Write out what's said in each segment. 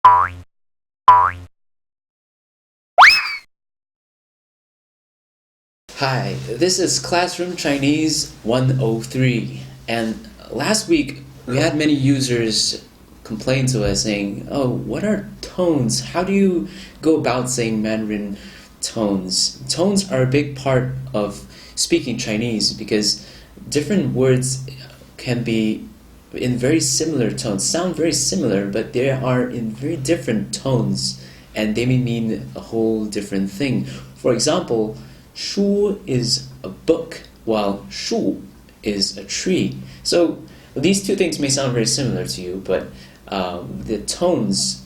Hi, this is Classroom Chinese 103, and last week we had many users complain to us saying, "Oh, what are tones? How do you go about saying Mandarin tones?" Tones are a big part of speaking Chinese because different words can be in very similar tones, sound very similar, but they are in very different tones, and they may mean a whole different thing. For example, shu is a book, while shu is a tree. So these two things may sound very similar to you, but the tones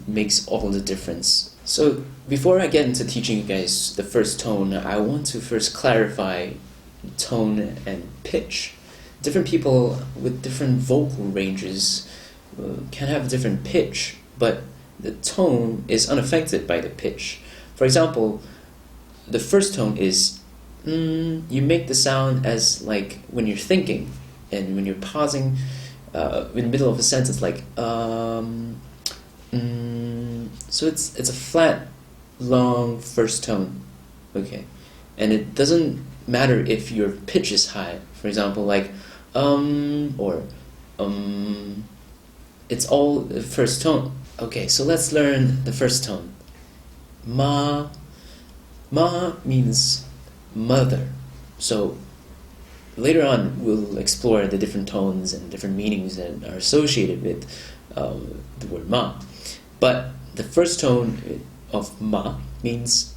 makes all the difference. So before I get into teaching you guys the first tone, I want to first clarify tone and pitch. Different people with different vocal ranges can have different pitch, but the tone is unaffected by the pitch. For example, the first tone is you make the sound as like when you're thinking, and when you're pausing in the middle of a sentence, like so it's a flat, long first tone, okay, and it doesn't matter if your pitch is high. For example, like or it's all the first tone. Okay, so let's learn the first tone. Ma. Ma means mother. So later on we'll explore the different tones and different meanings that are associated with the word ma. But the first tone of ma means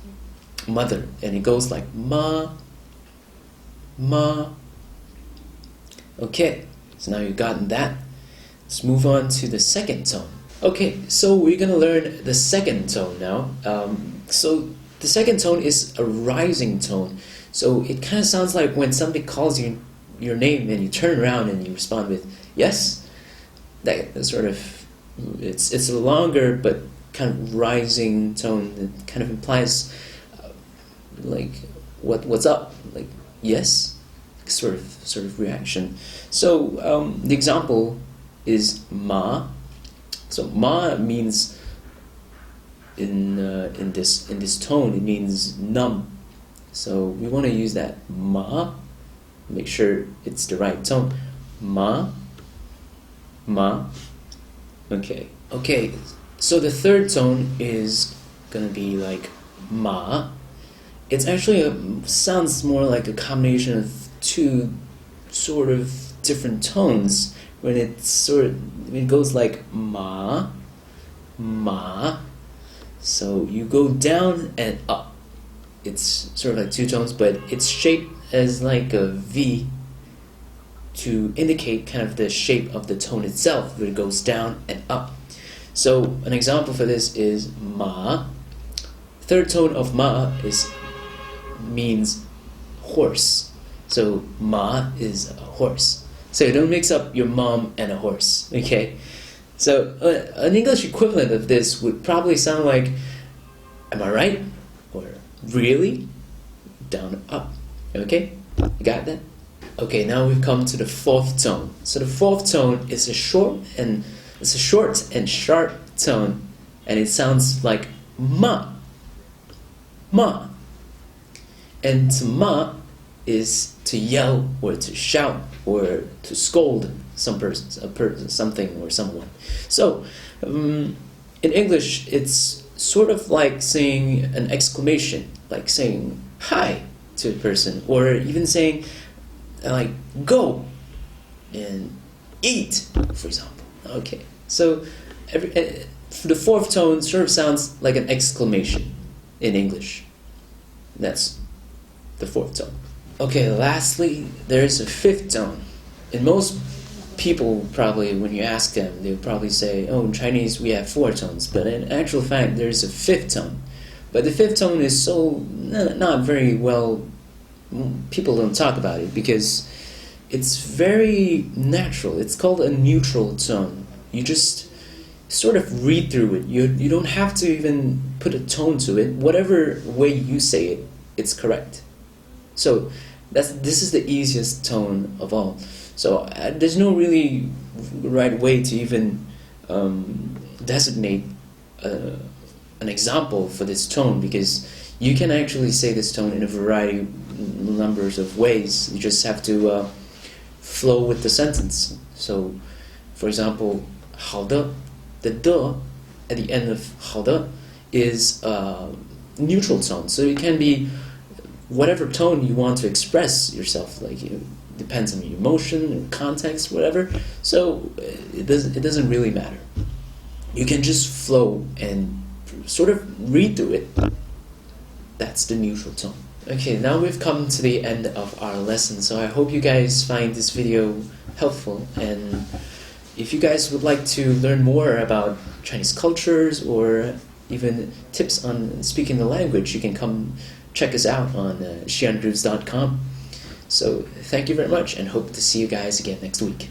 mother, and it goes like ma, ma. Okay, so now you've gotten that. Let's move on to the second tone. Okay, so we're gonna learn the second tone now. So the second tone is a rising tone. So it kind of sounds like when somebody calls you your name and you turn around and you respond with yes. That sort of, it's a longer but kind of rising tone that kind of implies like what's up, like yes, sort of reaction. So the example is ma. So ma means in this tone, it means numb. So we want to use that ma. Make sure it's the right tone. Ma, ma. Okay. So the third tone is gonna be like ma. It's actually sounds more like a combination of two sort of different tones. When it goes like ma, ma. So you go down and up. It's sort of like two tones, but it's shaped as like a V to indicate kind of the shape of the tone itself, where it goes down and up. So an example for this is ma. Third tone of ma means horse. So ma is a horse. So don't mix up your mom and a horse, okay? So an English equivalent of this would probably sound like, am I right? Or really? Down, up. Okay? You got that? Okay, now we've come to the fourth tone. So the fourth tone is a short and sharp tone, and it sounds like ma. Ma. And to ma is to yell or to shout or to scold something or someone. So in English, it's sort of like saying an exclamation, like saying hi to a person, or even saying like go and eat, for example. Okay, so the fourth tone sort of sounds like an exclamation in English. That's the fourth tone. Okay, lastly, there's a fifth tone. And most people probably, when you ask them, they'll probably say, oh, in Chinese we have four tones. But in actual fact, there's a fifth tone. But the fifth tone is so not very well, people don't talk about it because it's very natural. It's called a neutral tone. You just sort of read through it. You don't have to even put a tone to it. Whatever way you say it, it's correct. So this is the easiest tone of all. So there's no really right way to even designate an example for this tone, because you can actually say this tone in a variety numbers of ways. You just have to flow with the sentence. So, for example, 好的, the de at the end of 好的 is a neutral tone. So it can be whatever tone you want to express yourself. Like, it depends on your emotion or context, whatever. So it doesn't really matter. You can just flow and sort of read through it. That's the neutral tone. Okay, now we've come to the end of our lesson, so I hope you guys find this video helpful, and if you guys would like to learn more about Chinese cultures or even tips on speaking the language, you can come check us out on xiangrooves.com. So thank you very much, and hope to see you guys again next week.